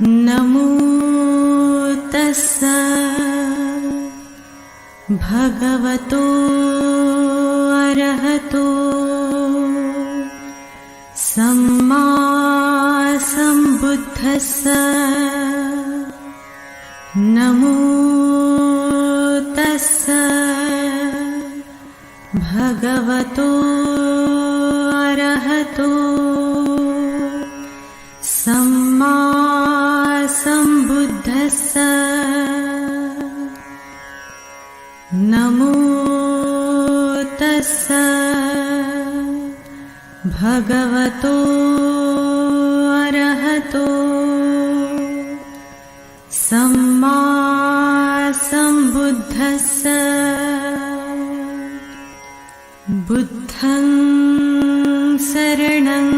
नमो तस्स भगवतो अरहतो सम्मा सम्बुद्धस्स। नमो तस्स भगवतो अरहतो सम्मा सम्बुद्धस्स। नमो तस्स भगवतो अरहतो सम्मा सम्बुद्धस्स। बुद्धं शरणं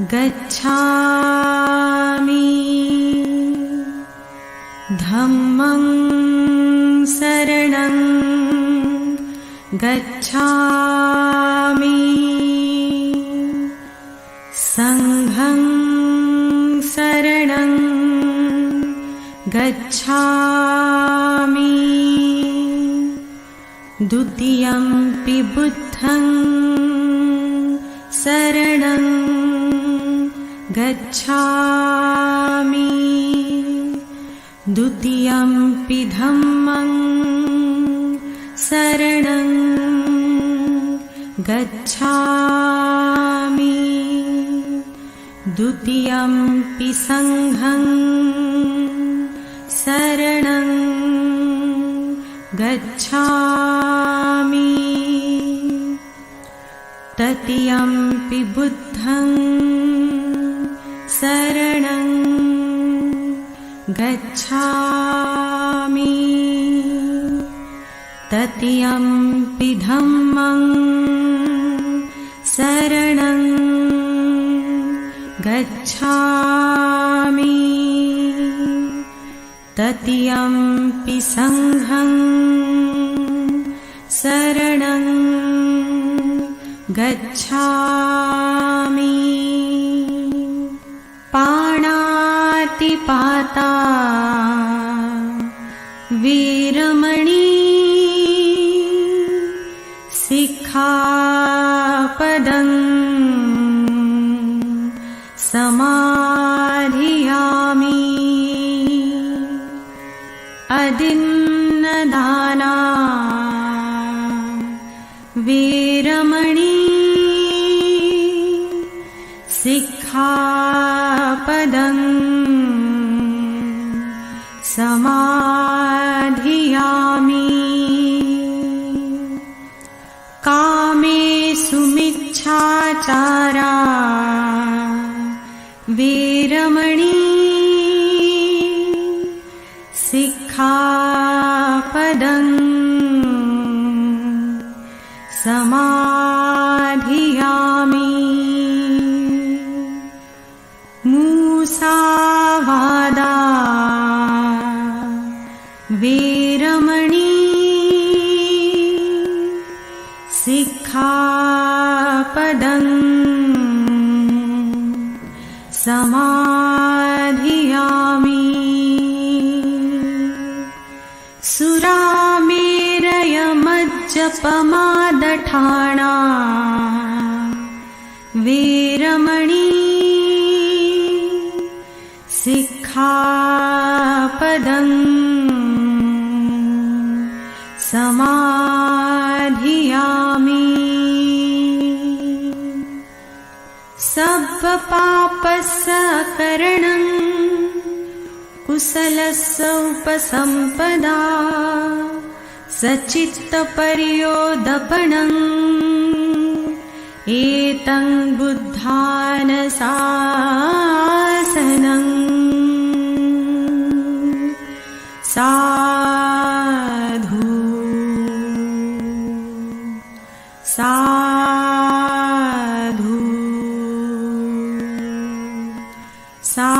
गच्छामि, धम्मं शरणं गच्छामि, संघं शरणं गच्छामि, द्वितीयंपि बुद्धं शरणं गच्छामि, द्वितीयंपि धम्मं शरणं गच्छामि, द्वितीयंपि संघं शरणं गच्छामि, तृतीयंपि बुद्धं शरणं गच्छामि, तृतीयंपि धम्मं शरणं गच्छामि, तृतीयंपि संघं शरणं गच्छामि। पाणातिपाता वीरमणि सिक्खापदं समाधियामि, अदिन्नदाना वीरमणि सिक्खापदं समाधियामि। कामेषु मिच्छाचारा वीरमणि सिक्खापदं समाधियामि। मूसावादा वीरमणि सिक्खापदं समाधियामि। सुरामेरयमज्जपमादठाणा वीरमणि सिक्खापदं समाधियामि। सब्बपापस्सकरणं कुशलस्य उपसम्पदा, सचित्तपर्योदपनम् एतं बुद्धानशासनम्। साधु साधु साधु।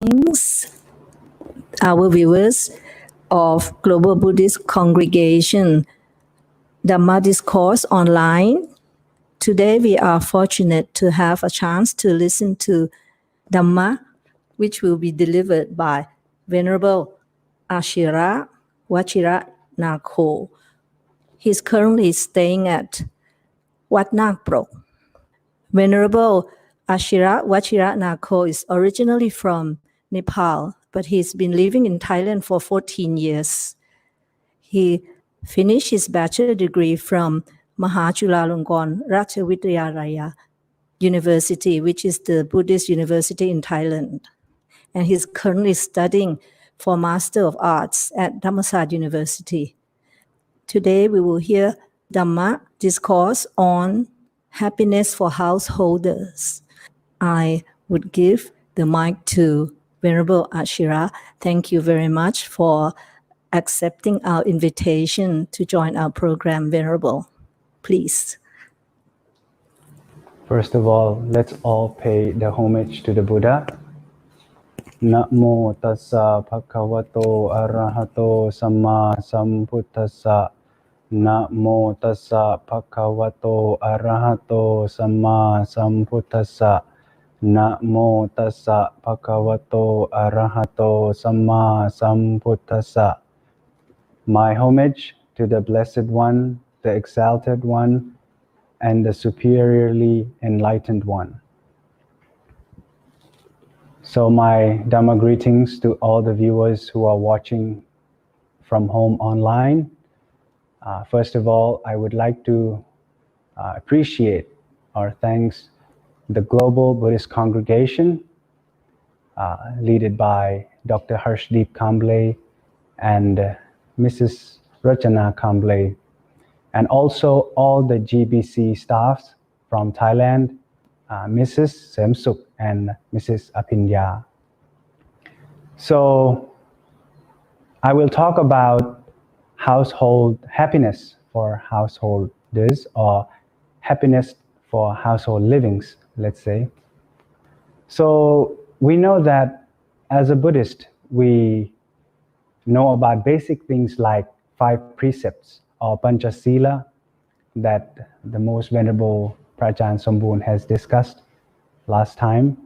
Greetings, our viewers of Global Buddhist Congregation Dhamma Discourse online. Today we are fortunate to have a chance to listen to Dhamma, which will be delivered by Venerable Aashir Vajiranago. He's currently staying at Wat Nak Prok. Venerable Aashir Vajiranago is originally from Nepal, but he's been living in Thailand for 14 years. He finished his bachelor degree from Chulalongkorn Ratchavidyalaya University, which is the Buddhist university in Thailand. And he's currently studying for Master of Arts at Dhammasat University. Today we will hear Dhamma discourse on happiness for householders. I would give the mic to Venerable Aashir. Thank you very much for accepting our invitation to join our program, Venerable. Please. First of all, let's all pay the homage to the Buddha. Namo tassa bhagavato arahato samma sambuddhassa. Namo tassa bhagavato arahato samma sambuddhassa. Namo tassa bhagavato arahato samma sambuddhassa. My homage to the Blessed One, the Exalted One, and the superiorly enlightened one. So my Dhamma greetings to all the viewers who are watching from home online. First of all, I would like to appreciate or thanks the Global Buddhist Congregation, led by Dr. Harshdeep Kamble and Mrs. Rachana Kamble, and also all the GBC staffs from Thailand, Mrs. Semsuk and Mrs. Apinya. So I will talk about household happiness for householders, or happiness for household livings, let's say. So we know that as a Buddhist, we know about basic things like 5 precepts or Panchasila that the most venerable Prajaan Sambun has discussed last time.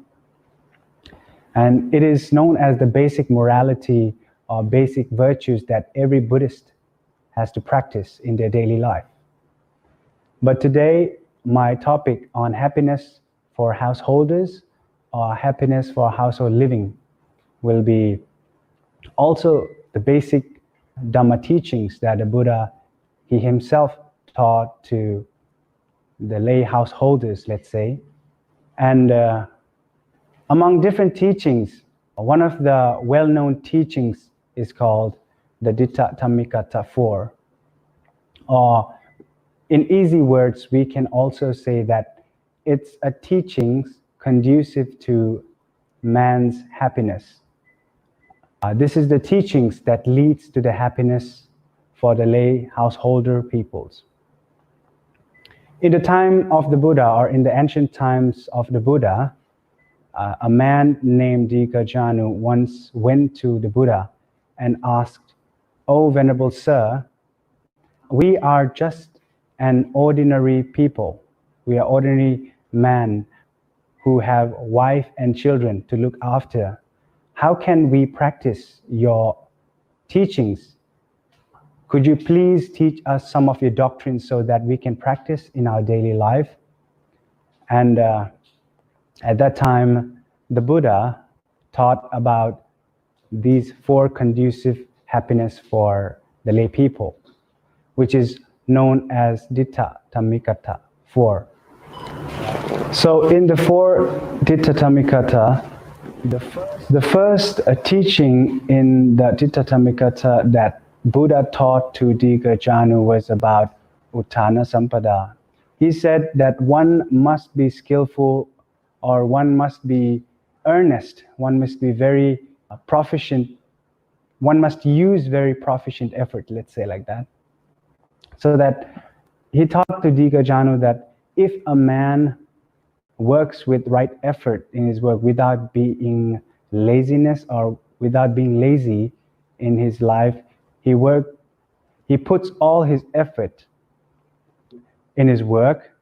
And it is known as the basic morality or basic virtues that every Buddhist has to practice in their daily life. But today, my topic on happiness for householders or happiness for household living will be also the basic Dhamma teachings that the Buddha, he himself taught to the lay householders, let's say. And among different teachings, one of the well-known teachings is called the Ditta Dhammikata 4. Or in easy words, we can also say that it's a teaching conducive to man's happiness. This is the teachings that leads to the happiness for the lay householder peoples. In the time of the Buddha, or in the ancient times of the Buddha, a man named Digajanu once went to the Buddha and asked, "O Venerable Sir, we are just an ordinary people. We are ordinary men who have wife and children to look after. How can we practice your teachings? Could you please teach us some of your doctrines so that we can practice in our daily life?" And at that time, the Buddha taught about these 4 conducive happiness for the lay people, which is known as Ditta Dhammikata 4. So in the 4 Ditta Dhammikata, the first teaching in the Ditta Dhammikata that Buddha taught to Digajanu was about Uttana Sampada. He said that one must be skillful, or one must be earnest, one must be very proficient, one must use very proficient effort, let's say like that. So that he taught to Digajanu that if a man works with right effort in his work without being laziness or without being lazy in his life. He puts all his effort in his work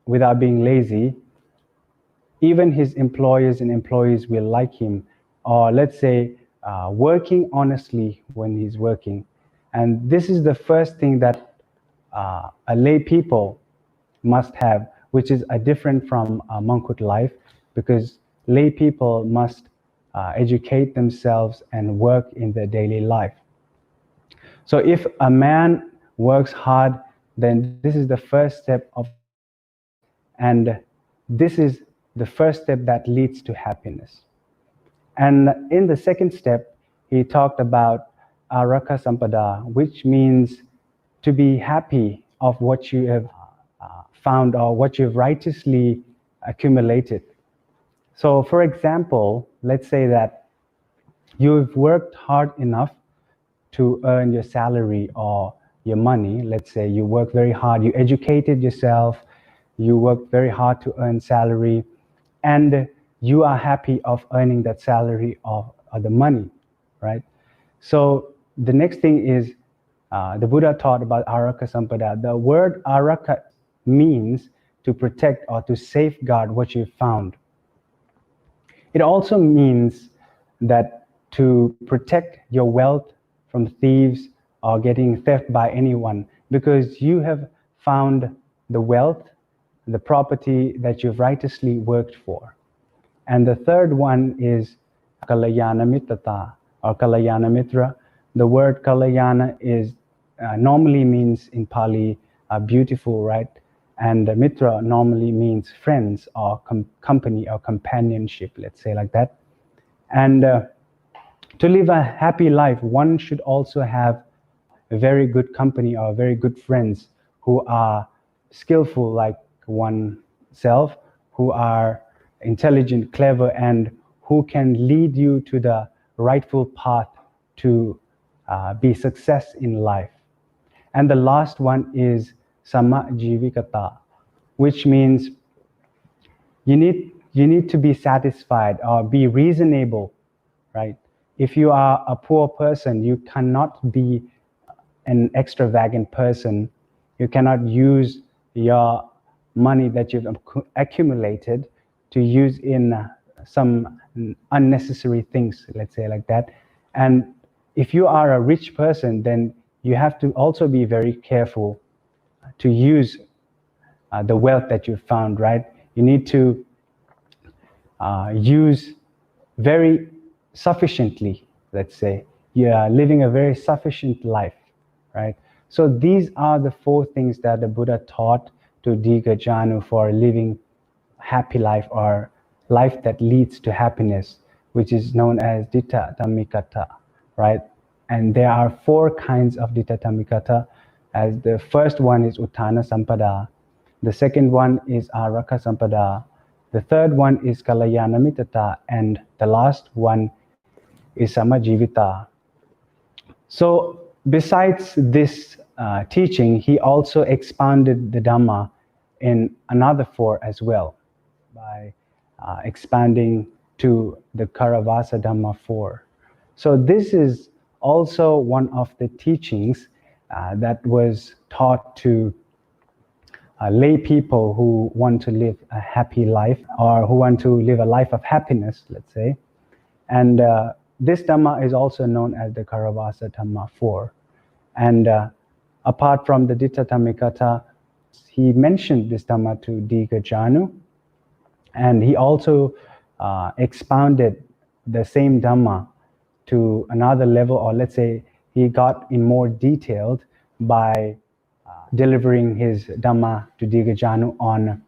without being lazy. Even his employers and employees will like him, or let's say working honestly when he's working. And this is the first thing that a lay people must have, which is a different from monkhood life, because lay people must educate themselves and work in their daily life. So if a man works hard, then this is the first step of, and this is the first step that leads to happiness. And in the second step, he talked about araka sampada, which means to be happy of what you have found or what you've righteously accumulated. So for example, let's say that you've worked hard enough to earn your salary or your money. Let's say you work very hard, you educated yourself, you worked very hard to earn salary, and you are happy of earning that salary or the money, right? So the next thing is the Buddha taught about araka sampada. The word araka means to protect or to safeguard what you found. It also means that to protect your wealth from thieves or getting theft by anyone, because you have found the wealth, the property that you've righteously worked for. And the third one is kalayana mittata or kalayana mitra. The word kalayana is normally means in Pali beautiful, right? And mitra normally means friends or company or companionship, let's say like that. And to live a happy life, one should also have a very good company or very good friends who are skillful like oneself, who are intelligent, clever, and who can lead you to the rightful path to be success in life. And the last one is samajivikata, which means you need to be satisfied or be reasonable, right? If you are a poor person, you cannot be an extravagant person. You cannot use your money that you've accumulated to use in some unnecessary things, let's say like that. And if you are a rich person, then you have to also be very careful to use the wealth that you found, right? You need to use very sufficiently, let's say. You are living a very sufficient life, right? So these are the four things that the Buddha taught to Digajanu for living a happy life or life that leads to happiness, which is known as Ditta Dhammikata, right? And there are four kinds of Ditta Dhammikata. As the first one is Uttana Sampada, the second one is Araka Sampada, the third one is Kalayana Mittata, and the last one is Samajivita. So besides this teaching, he also expanded the Dhamma in another four as well by expanding to the Karavasa Dhamma 4. So this is also one of the teachings that was taught to lay people who want to live a happy life or who want to live a life of happiness, let's say. And this Dhamma is also known as the Karavasa Dhamma 4. And apart from the Ditta Dhammikata, he mentioned this Dhamma to Digajanu, and he also expounded the same Dhamma to another level, or let's say he got in more detailed by delivering his Dhamma to Digajanu on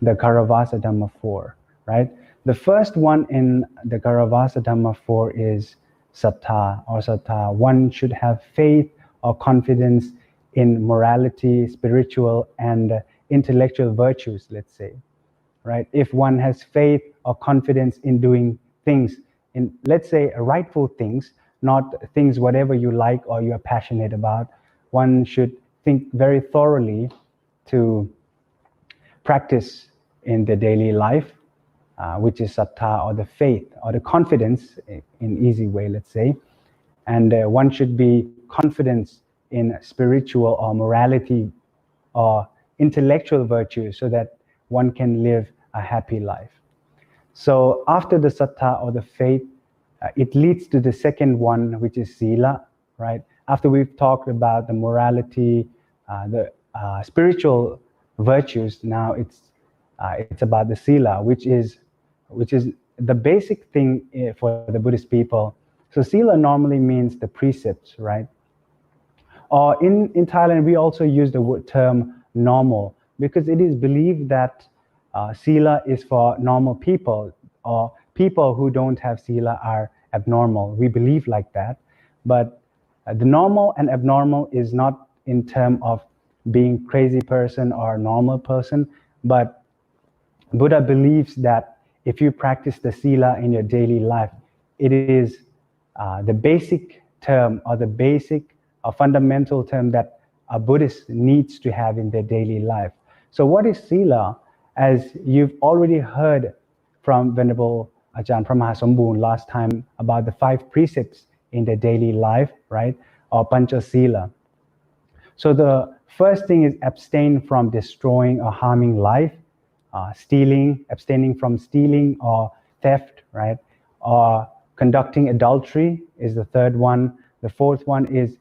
the Karavasa Dhamma 4, right? The first one in the Karavasa Dhamma 4 is Sattha or Sattha. One should have faith or confidence in morality, spiritual and intellectual virtues, let's say, right? If one has faith or confidence in doing things, in, let's say, rightful things, not things whatever you like or you're passionate about, one should think very thoroughly to practice in the daily life. which is sattha, or the faith, or the confidence, in easy way, let's say. And one should be confident in spiritual or morality or intellectual virtues so that one can live a happy life. So after the sattha or the faith, it leads to the second one, which is sila, right? After we've talked about the morality, the spiritual virtues, now it's about the sila, which is the basic thing for the Buddhist people. So sila normally means the precepts, right? Or in Thailand, we also use the term normal, because it is believed that sila is for normal people, or people who don't have sila are abnormal. We believe like that. But the normal and abnormal is not in terms of being crazy person or normal person, but Buddha believes that if you practice the sila in your daily life, it is the basic term, or the basic or fundamental term that a Buddhist needs to have in their daily life. So what is sila? As you've already heard from Venerable Ajahn Phramaha Sombun last time about the 5 precepts in their daily life, right? Or pancha sila. So the first thing is abstain from destroying or harming life, abstaining from stealing or theft, right? Or conducting adultery is the third one. The fourth one is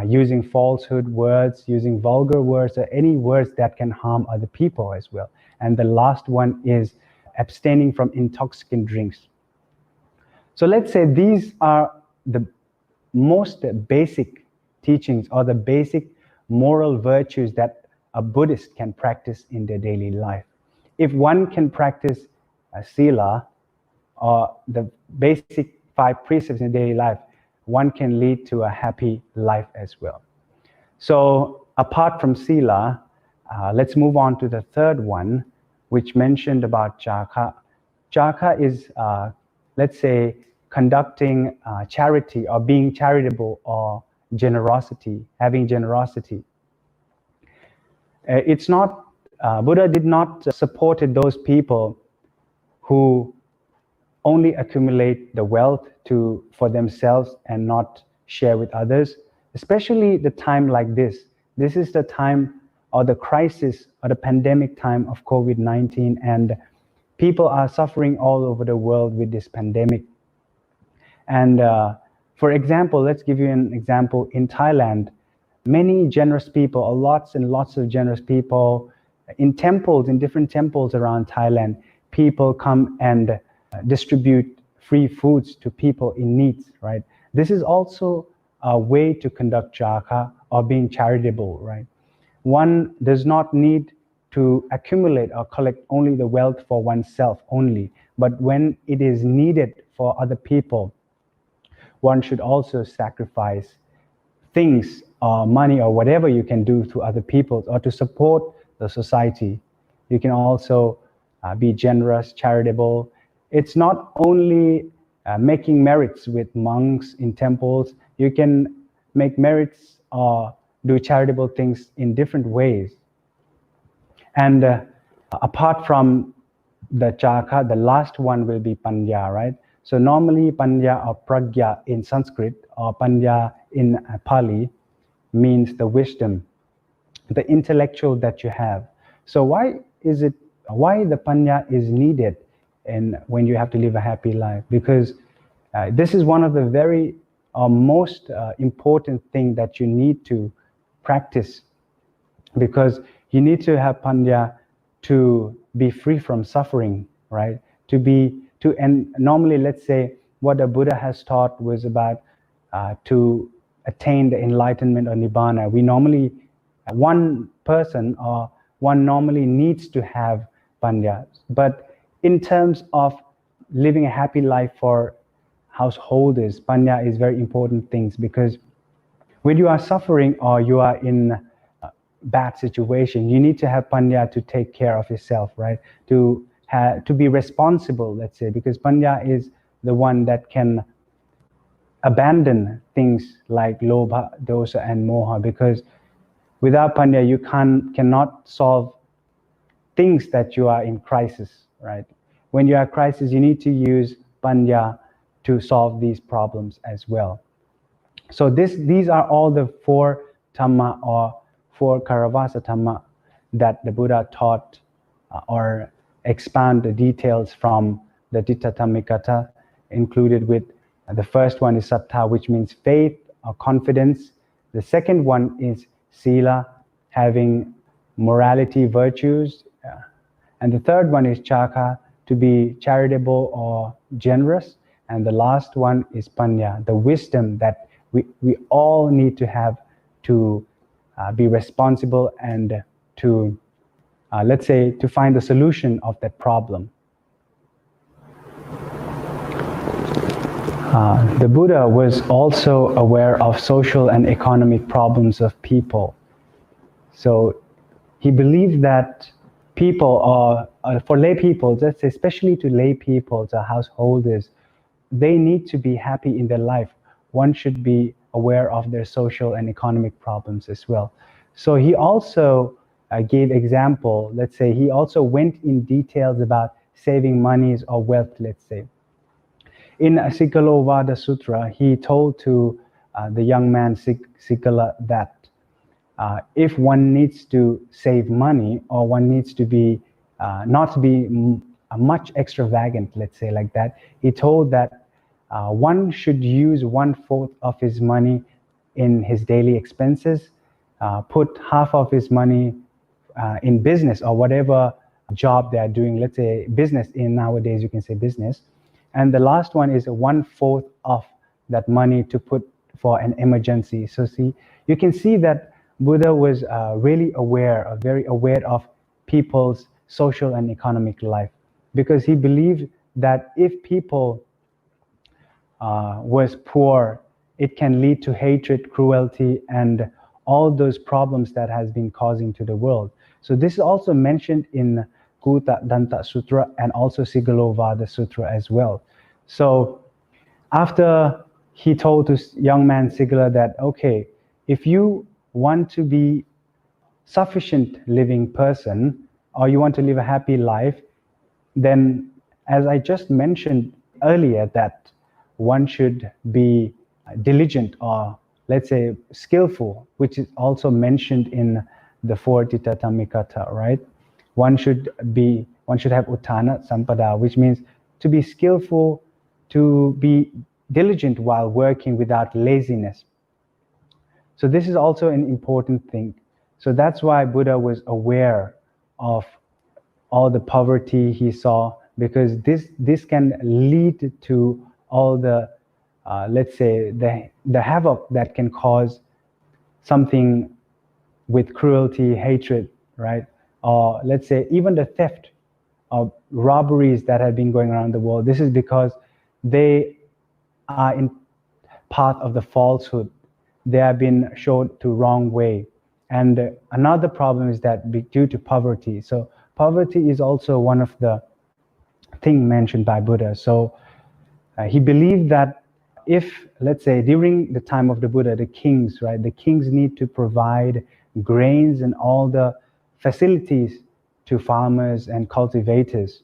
using falsehood words, using vulgar words, or any words that can harm other people as well. And the last one is abstaining from intoxicant drinks. So let's say these are the most basic teachings, or the basic moral virtues that a Buddhist can practice in their daily life. If one can practice sila, or the basic 5 precepts in daily life, one can lead to a happy life as well. So apart from sila, let's move on to the third one, which mentioned about jhaka. Jhaka is, let's say, conducting charity, or being charitable, or generosity, having generosity. It's not, Buddha did not support those people who only accumulate the wealth for themselves and not share with others, especially the time like this. This is the time, or the crisis, or the pandemic time of COVID-19, and people are suffering all over the world with this pandemic. And for example, let's give you an example. In Thailand, many generous people, or lots and lots of generous people in temples, in different temples around Thailand, people come and distribute free foods to people in need, right? This is also a way to conduct jhaka, or being charitable, right? One does not need to accumulate or collect only the wealth for oneself only, but when it is needed for other people, one should also sacrifice things or money or whatever you can do to other people, or to support the society. You can also be generous, charitable. It's not only making merits with monks in temples. You can make merits or do charitable things in different ways. And apart from the jhaka, the last one will be panya, right? So normally panya or pragya in Sanskrit, or panya in Pali, means the wisdom, the intellectual that you have. So why the panya is needed and when you have to live a happy life? Because this is one of the very most important thing that you need to practice, because you need to have panya to be free from suffering, right? And normally, let's say what the Buddha has taught was about to attain the enlightenment or nibbana. We normally, one person or one normally needs to have panya. But in terms of living a happy life for householders, panya is very important things, because when you are suffering or you are in a bad situation, you need to have panya to take care of yourself, right? To be responsible, let's say, because panya is the one that can abandon things like lobha, dosa, and moha, because without panya you cannot solve things that you are in crisis, right? when you are crisis, you need to use panya to solve these problems as well. So these are all the 4 Dhamma or 4 Karavasa Dhamma that the Buddha taught or expound the details from the Ditta Dhammikata, included with the first one is Sattha, which means faith or confidence. The second one is Sila, having morality, virtues. And the third one is Chaka, to be charitable or generous. And the last one is Panya, the wisdom that we all need to have to be responsible and to, let's say, to find the solution of that problem. The Buddha was also aware of social and economic problems of people. So he believed that people, or for lay people, let's say especially to lay people, to householders, they need to be happy in their life. One should be aware of their social and economic problems as well. So he also gave example, let's say he also went in details about saving monies or wealth, let's say. In Sigalovada Sutra, he told to the young man Sigala that if one needs to save money, or one needs to be not to be much extravagant, let's say like that, he told that one should use 1/4 of his money in his daily expenses, put half of his money in business or whatever job they are doing, let's say business, in nowadays you can say business, and the last one is 1/4 of that money to put for an emergency. So see, you can see that Buddha was really aware, very aware of people's social and economic life, because he believed that if people was poor, it can lead to hatred, cruelty, and all those problems that has been causing to the world. So this is also mentioned in Kutta Danta Sutra and also Sigalovada Sutra as well. So after he told this young man Sigala that, okay, if you want to be sufficient living person, or you want to live a happy life, then as I just mentioned earlier, that one should be diligent, or let's say skillful, which is also mentioned in the 4 Ditta Dhammikata, right? One should have uttana sampada, which means to be skillful, to be diligent while working without laziness. So this is also an important thing. So that's why Buddha was aware of all the poverty he saw, because this can lead to all the, let's say, the havoc that can cause something with cruelty, hatred, right? Or let's say even the theft of robberies that have been going around the world. This is because they are in path of the falsehood. They have been shown to wrong way. And another problem is that due to poverty. So poverty is also one of the things mentioned by Buddha. So he believed that if, let's say, during the time of the Buddha, the kings, right, the kings need to provide grains and all the facilities to farmers and cultivators,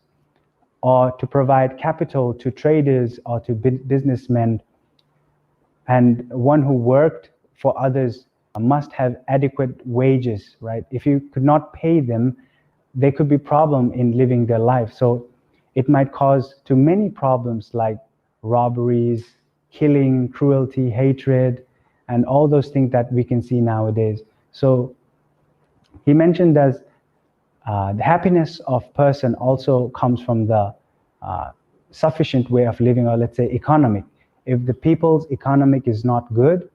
or to provide capital to traders or to businessmen. And one who worked for others must have adequate wages, right? If you could not pay them, there could be problem in living their life. So it might cause to many problems like robberies, killing, cruelty, hatred, and all those things that we can see nowadays. So he mentioned that the happiness of person also comes from the sufficient way of living, or let's say economic. If the people's economic is not good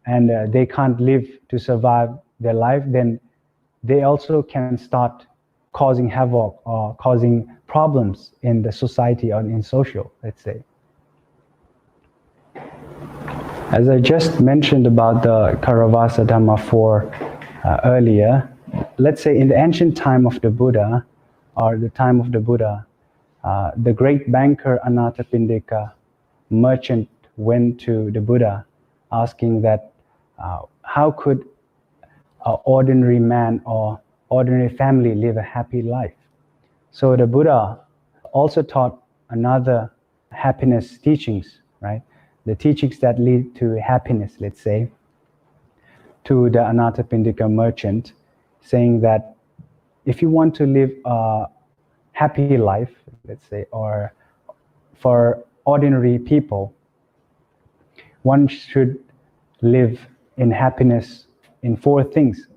and they can't live to survive their life, then they also can start causing havoc or causing problems in the society or in social, let's say. As I just mentioned about the Karavasa Dhamma 4 earlier, let's say in the ancient time of the Buddha, or the time of the Buddha, the great banker Anathapindika merchant went to the Buddha asking that how could an ordinary man or ordinary family live a happy life? So the Buddha also taught another happiness teachings, right? The teachings that lead to happiness, let's say, to the Anathapindika merchant, saying that if you want to live a happy life, let's say, or for ordinary people, one should live in happiness in 4 things.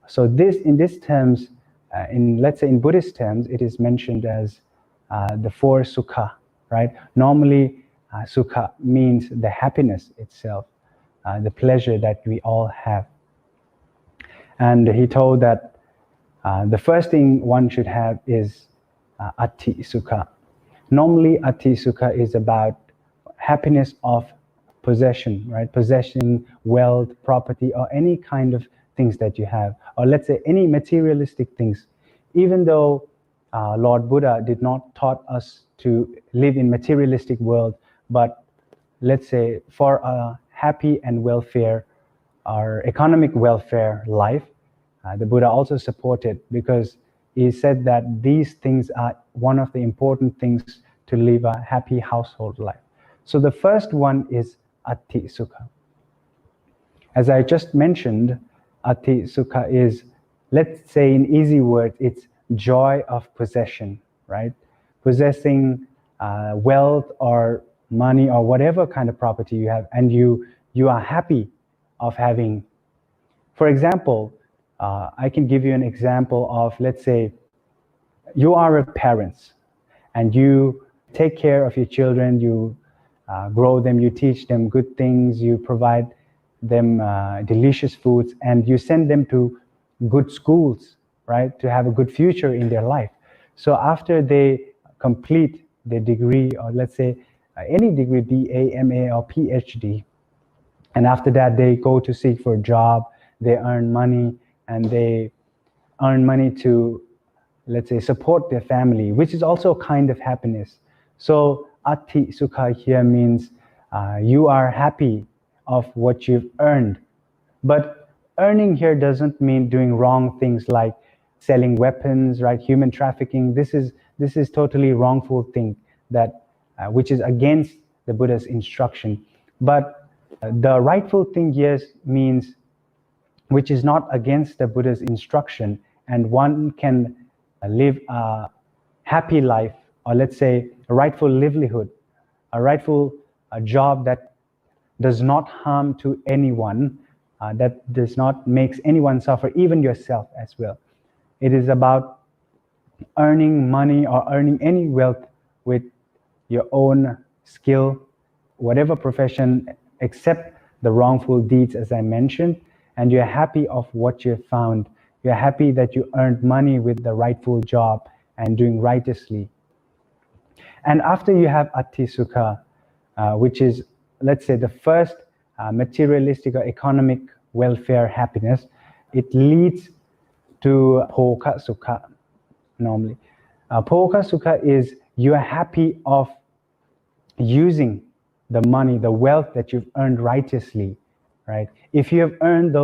So this, in these terms, let's say in Buddhist terms, it is mentioned as the 4 sukha, right? Normally, sukha means the happiness itself, the pleasure that we all have. And he told that the first thing one should have is ati sukha. Normally, ati sukha is about happiness of possession, right? Possessing wealth, property, or any kind of things that you have, or let's say any materialistic things. Even though Lord Buddha did not taught us to live in materialistic world, but let's say for a happy and welfare or economic welfare life, the Buddha also supported, because he said that these things are one of the important things to live a happy household life. So the first one is ati sukha. As I just mentioned, ati sukha is, let's say in easy words, it's joy of possession, right? Possessing wealth or money or whatever kind of property you have, and you are happy of having. For example, I can give you an example of, let's say, you are a parent and you take care of your children, you grow them, you teach them good things, you provide them delicious foods, and you send them to good schools, right, to have a good future in their life. So after they complete their degree, or let's say any degree, BA, MA, or PhD, and after that they go to seek for a job, they earn money, and they earn money to, let's say, support their family, which is also a kind of happiness. So ati sukha here means you are happy of what you've earned. But earning here doesn't mean doing wrong things like selling weapons, right? Human trafficking. This is totally wrongful thing that which is against the Buddha's instruction. But the rightful thing here means which is not against the Buddha's instruction, and one can live a happy life, or let's say a rightful livelihood, a rightful job that does not harm to anyone, that does not makes anyone suffer, even yourself as well. It is about earning money or earning any wealth with your own skill, whatever profession, except the wrongful deeds, as I mentioned, and you're happy of what you've found. You're happy that you earned money with the rightful job and doing righteously. And after you have ati sukha, which is, let's say, the first materialistic or economic welfare happiness, it leads to bhoga sukha normally. Bhoga sukha is you are happy of using the money, the wealth that you've earned righteously, right? If you have earned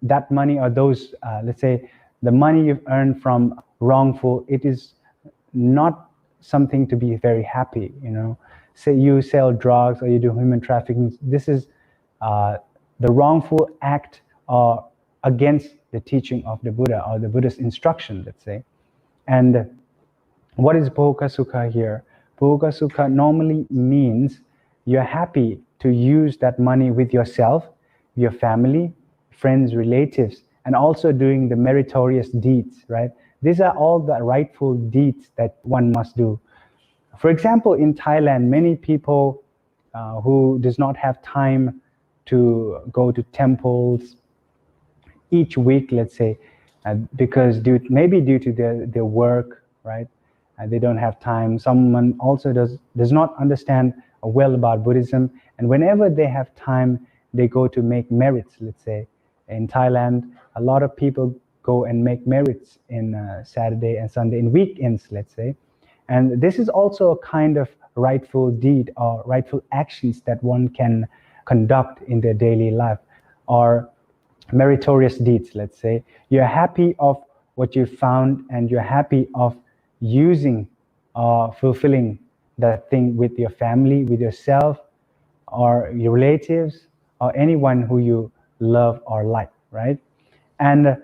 that money, or those, let's say, the money you've earned from wrongful, it is not something to be very happy, you know. Say you sell drugs or you do human trafficking, this is the wrongful act against the teaching of the Buddha or the Buddha's instruction, let's say. And what is bhoga sukha here? Bhoga sukha normally means you're happy to use that money with yourself, your family, friends, relatives, and also doing the meritorious deeds, right? These are all the rightful deeds that one must do. For example, in Thailand, many people who does not have time to go to temples each week, let's say, because maybe due to their work, right? They don't have time. Someone also does not understand well about Buddhism, and whenever they have time, they go to make merits, let's say. In Thailand, a lot of people go and make merits in Saturday and Sunday, in weekends, let's say. And this is also a kind of rightful deed or rightful actions that one can conduct in their daily life, or meritorious deeds, let's say. You're happy of what you found, and you're happy of using or fulfilling that thing with your family, with yourself, or your relatives, or anyone who you love or like, right? And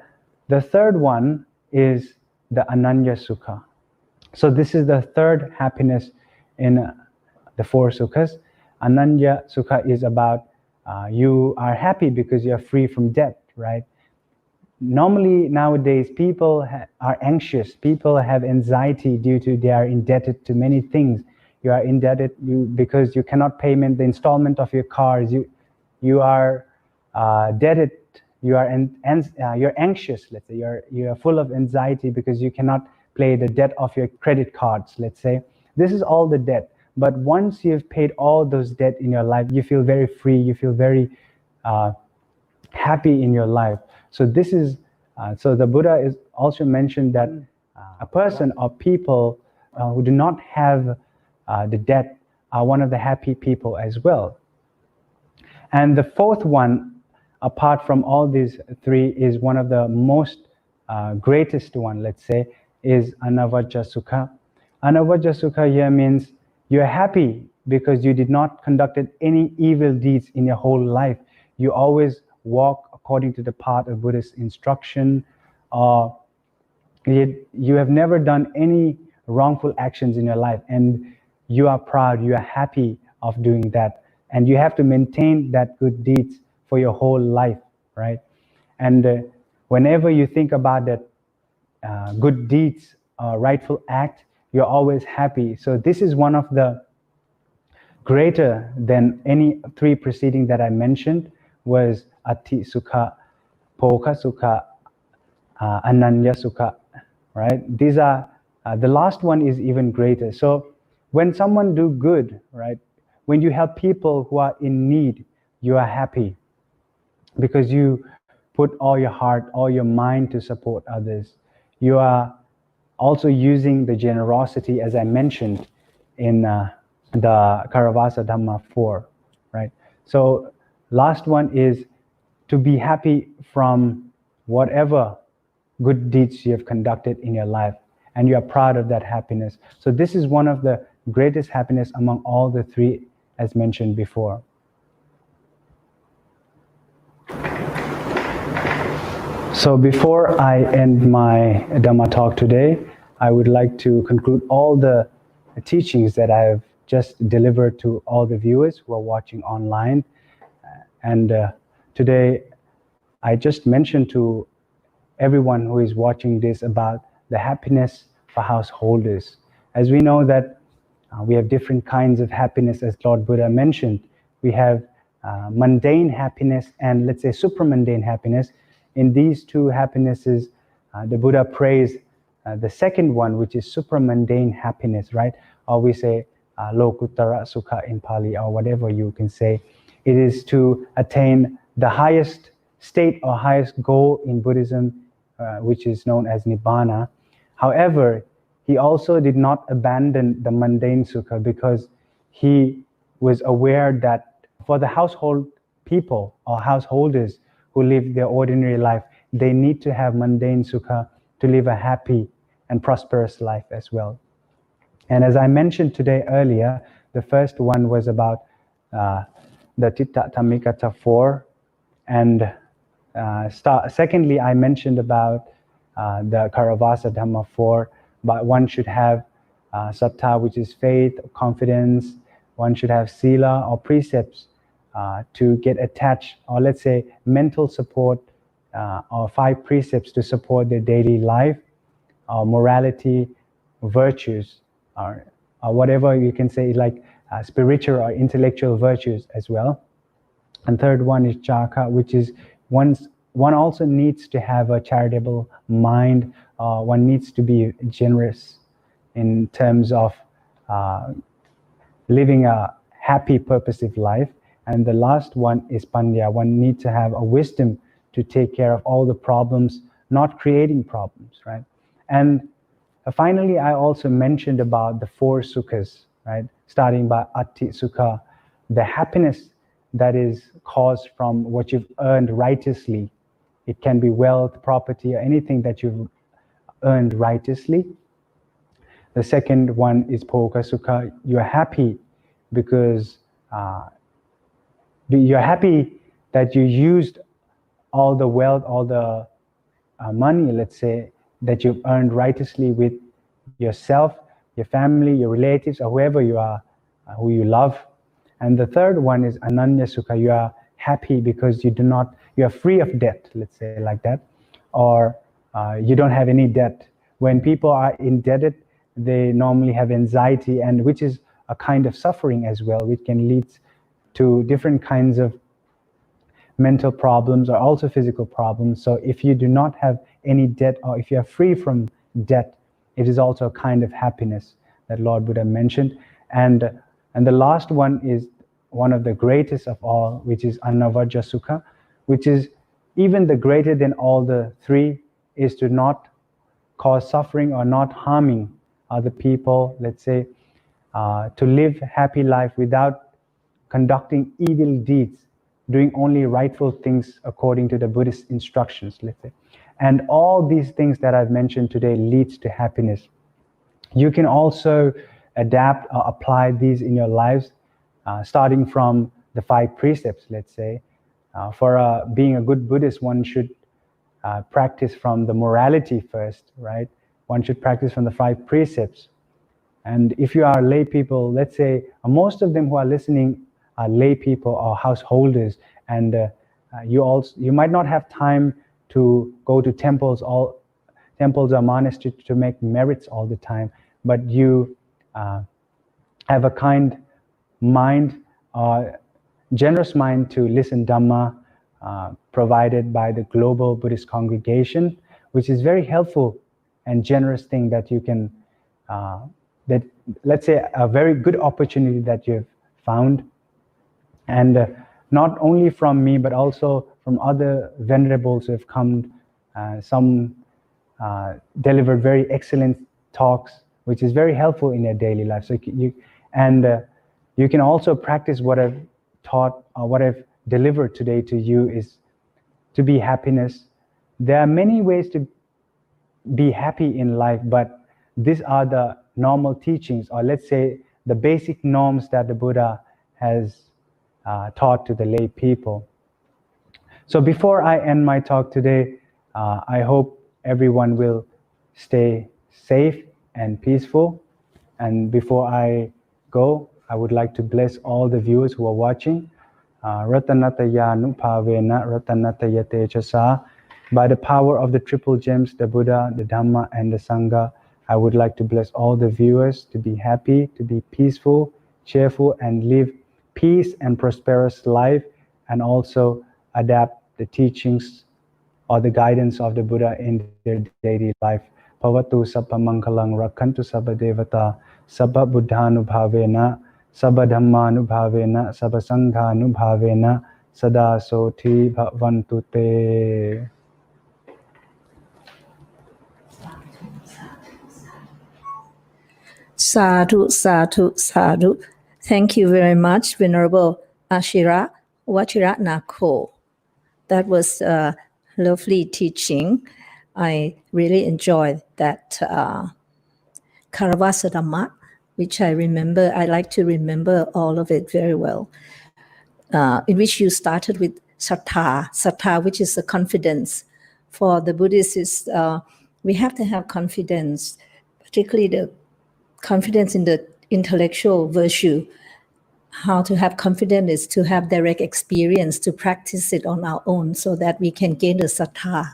the third one is the Ananya Sukha. So this is the third happiness in the four sukhas. Ananya Sukha is about you are happy because you're free from debt, right? Normally nowadays people are anxious, people have anxiety due to they are indebted to many things. You are indebted because you cannot pay the installment of your cars. You are debted. You're anxious. Let's say you're full of anxiety because you cannot pay the debt of your credit cards. Let's say this is all the debt. But once you've paid all those debt in your life, you feel very free. You feel very happy in your life. So this is so the Buddha is also mentioned that a person or people who do not have the debt are one of the happy people as well. And the fourth one, apart from all these three, is one of the most greatest one, let's say, is Anavajja Sukha. Anavajja Sukha here means you're happy because you did not conducted any evil deeds in your whole life. You always walk according to the path of Buddhist instruction. You have never done any wrongful actions in your life, and you are proud, you are happy of doing that, and you have to maintain that good deeds for your whole life, right? And whenever you think about that good deeds, rightful act, you're always happy. So this is one of the greater than any three preceding that I mentioned, was Ati Sukha, Pokha Sukha, Ananya Sukha, right? These are, the last one is even greater. So when someone do good, right? When you help people who are in need, you are happy because you put all your heart, all your mind to support others. You are also using the generosity, as I mentioned, in the Karavasa Dhamma 4, right? So last one is to be happy from whatever good deeds you have conducted in your life, and you are proud of that happiness. So this is one of the greatest happiness among all the three, as mentioned before. So before I end my Dhamma talk today, I would like to conclude all the teachings that I have just delivered to all the viewers who are watching online. And today, I just mentioned to everyone who is watching this about the happiness for householders. As we know that we have different kinds of happiness, as Lord Buddha mentioned. We have mundane happiness and, let's say, supramundane happiness. In these two happinesses, the Buddha praised the second one, which is supramundane happiness, right? Or we say Lokuttara Sukha in Pali, or whatever you can say. It is to attain the highest state or highest goal in Buddhism, which is known as Nibbana. However, he also did not abandon the mundane Sukha because he was aware that for the household people or householders who live their ordinary life, they need to have mundane Sukha to live a happy and prosperous life as well. And as I mentioned today earlier, the first one was about the Titta Dhammikata 4, and secondly, I mentioned about the Karavasa Dhamma 4, but one should have sattha, which is faith, confidence. One should have sila or precepts to get attached, or let's say mental support, or 5 precepts to support their daily life, morality, virtues, or whatever you can say, like spiritual or intellectual virtues as well. And third one is jhaka, which is one also needs to have a charitable mind. One needs to be generous in terms of living a happy, purposive life. And the last one is panya. One needs to have a wisdom to take care of all the problems, not creating problems, right? And finally, I also mentioned about the 4 sukhas, right? Starting by Ati Sukha, the happiness that is caused from what you've earned righteously. It can be wealth, property, or anything that you've earned righteously. The second one is Bhoga Sukha. You're happy because you're happy that you used all the wealth, all the money, let's say, that you've earned righteously with yourself, your family, your relatives, or whoever you are, who you love. And the third one is Ananya Sukha. You are happy because you are free of debt, let's say like that, or you don't have any debt. When people are indebted, they normally have anxiety, and which is a kind of suffering as well, which can lead to different kinds of mental problems or also physical problems. So if you do not have any debt, or if you are free from debt, it is also a kind of happiness that Lord Buddha mentioned. And the last one is one of the greatest of all, which is Anavajja Sukha, which is even the greater than all the three, is to not cause suffering or not harming other people, let's say, to live happy life without conducting evil deeds, doing only rightful things according to the Buddhist instructions, let's say. And all these things that I've mentioned today leads to happiness. You can also adapt or apply these in your lives, starting from the 5 precepts, let's say. For being a good Buddhist, one should practice from the morality first, right? One should practice from the 5 precepts. And if you are lay people, let's say, most of them who are listening are lay people or householders, and you might not have time to go to temples or monasteries to make merits all the time, but you have a kind mind, generous mind to listen Dhamma provided by the global Buddhist congregation, which is very helpful and generous thing that you can, that let's say a very good opportunity that you've found. And not only from me, but also from other venerables who have come. Some delivered very excellent talks, which is very helpful in your daily life. So you can also practice what I've taught or what I've delivered today to you, is to be happiness. There are many ways to be happy in life, but these are the normal teachings, or let's say the basic norms that the Buddha has taught to the lay people. So before I end my talk today, I hope everyone will stay safe and peaceful. And before I go, I would like to bless all the viewers who are watching. Ratanataya nupavena ratanataya tejasa. By the power of the triple gems, the Buddha, the Dhamma, and the Sangha, I would like to bless all the viewers to be happy, to be peaceful, cheerful, and live peace and prosperous life, and also adapt the teachings or the guidance of the Buddha in their daily life. Pavatu sabba mangalang rakhantu sabba devata sabba buddhanubhavena sabba dhammanubhavena sabba sanghanubhavena sada soti bhavantu te. Sadhu, sadhu, sadhu. Thank you very much, Venerable Aashir Vajiranago. That was a lovely teaching. I really enjoyed that Karavasa Dhamma, which I remember. I like to remember all of it very well. In which you started with sattha, which is the confidence. For the Buddhists, we have to have confidence, particularly the confidence in the intellectual virtue. How to have confidence is to have direct experience, to practice it on our own, so that we can gain the sattha,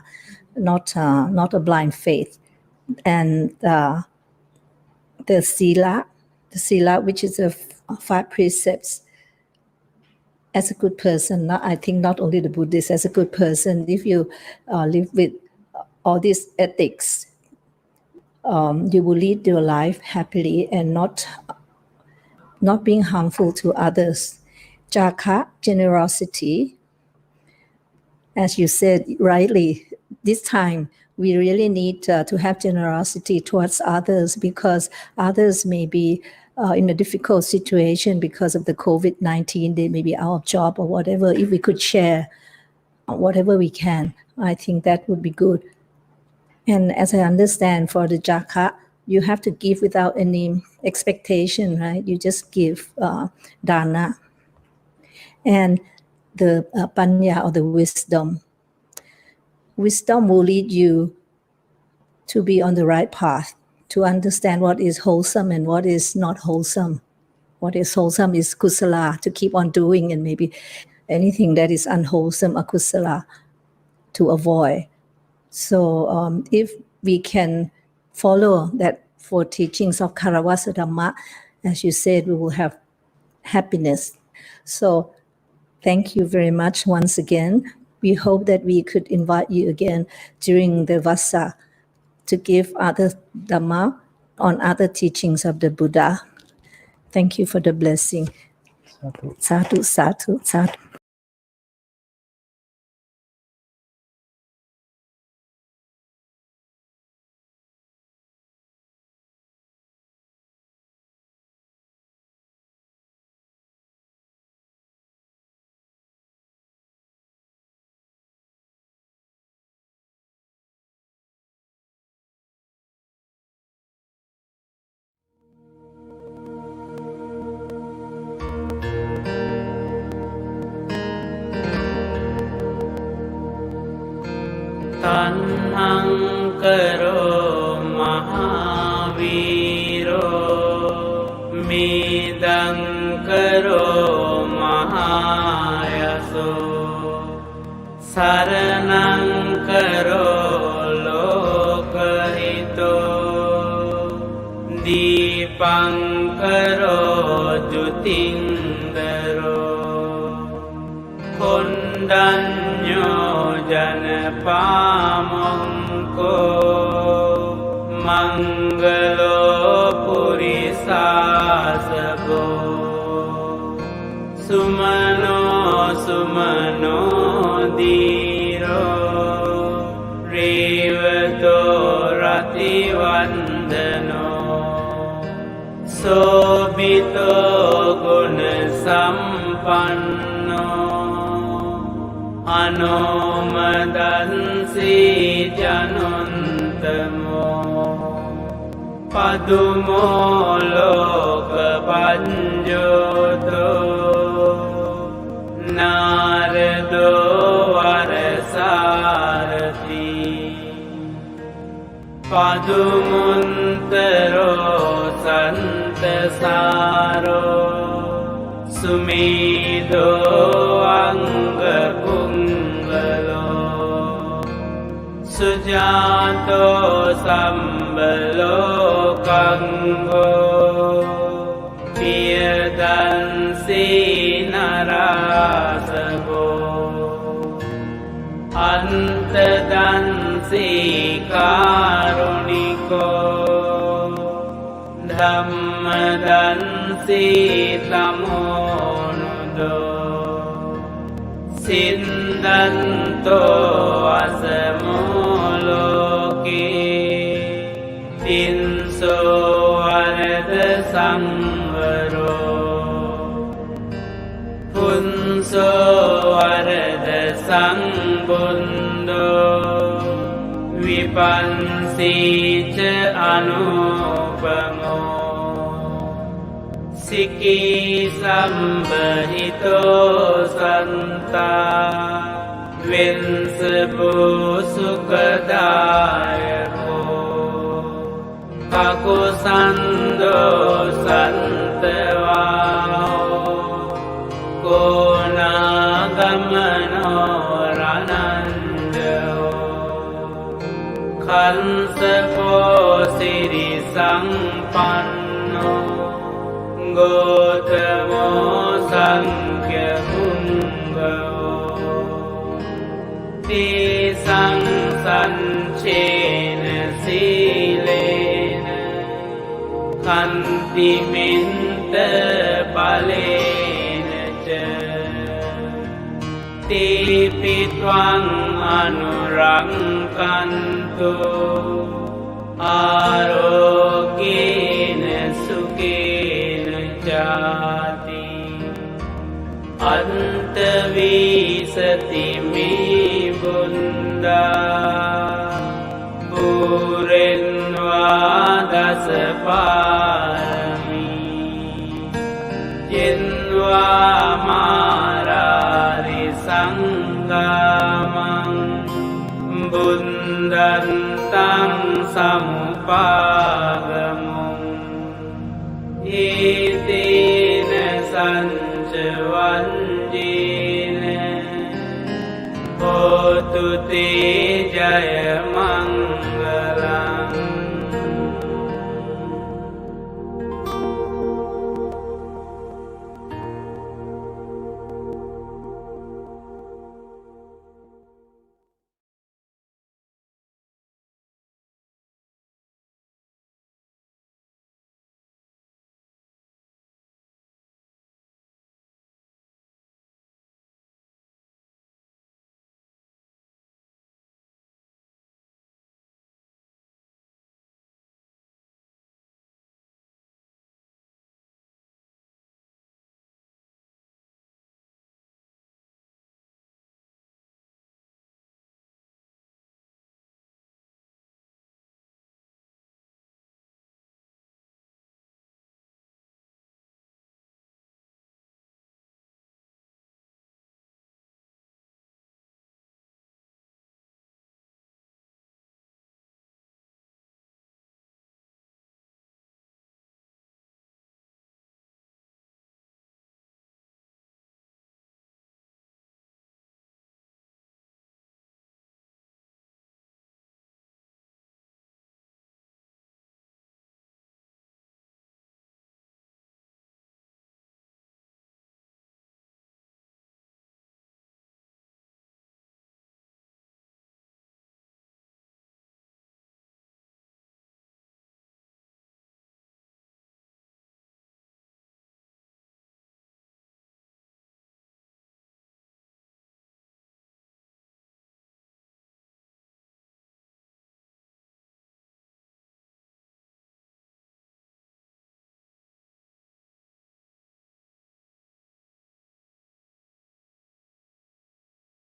not a blind faith. And the sila, which is the 5 precepts. As a good person, I think not only the Buddhist, as a good person, if you live with all these ethics, you will lead your life happily and not being harmful to others. Jaka, generosity. As you said rightly, this time we really need to have generosity towards others, because others may be in a difficult situation because of the COVID-19. They may be out of job or whatever. If we could share whatever we can, I think that would be good. And as I understand, for the jaka, you have to give without any expectation, right? You just give dana. And the panya, or the wisdom. Wisdom will lead you to be on the right path, to understand what is wholesome and what is not wholesome. What is wholesome is kusala, to keep on doing, and maybe anything that is unwholesome, akusala, to avoid. So if we can follow that 4 teachings of Karavasa Dhamma, as you said, we will have happiness. So thank you very much once again. We hope that we could invite you again during the Vasa to give other Dhamma on other teachings of the Buddha. Thank you for the blessing. Sadhu, sadhu, sadhu. Tanhang karo mahaviro midang karo mahayaso saranang karo lokahito dipang karo jutingdaro kondanyo janapamongko manggalo purisasabo sumano sumano diro rivato rativandano sobito guna sampanno anomadansi januntamo padumo loka panjoto narado varasarati padumuntaro santasaro sumido angapungalo sujato sambalo kanggo piyadansi narasabo antadansi karuniko Dhammadansi tamonudo Sindanto asamoloki Tinso arada samvaro Punso arada sambundo Vipansi ca anupamo Siki sambahito santa Vinsabu sukadayako Kakusando santavao Kona gamano ranandao Kansapo siri sampanno Gotamo sankhya hungao Tisang sanchena silena Kanti minta palena ca Tipitwang anurangkanto Arogena sukena jati Antavisati mi bunda Purenva das පාරමි ජෙන්වා මාරාරි සංගාමං බුන්දන්තං සමුපාගමුං ඒතේන සංචවන්ජේන හෝතු තේ ජය මංගලං